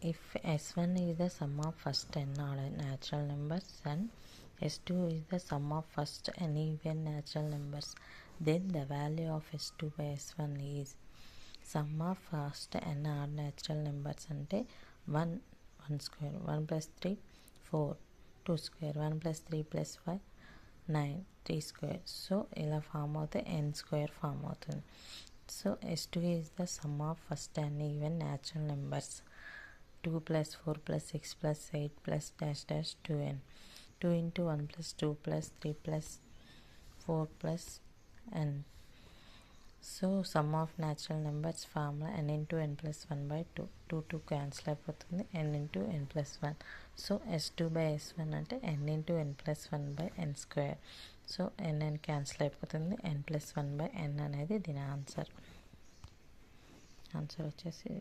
if S1 is the sum of first n order natural numbers and S2 is the sum of first n even natural numbers, then the value of S2 by S1 is sum of first n odd natural numbers అంటే 1 square 1 plus 3 4 2 square 1 plus 3 plus 5 9 3 square. So ఇలా form అవుతే n square form అవుతుంది. So S2 is the sum of first n even natural numbers 2 plus 4 plus 6 plus 8 plus dash dash 2n 2 into 1 plus 2 plus 3 plus 4 plus n. So some of natural numbers formula n into n plus 1 by 2 cancel అయిపోతుంది n into n plus 1. So S2 by S1 అంటే n into n plus 1 by n square. So n cancel అయిపోతుంది, n plus 1 by n అనేది దీని answer వచ్చేసి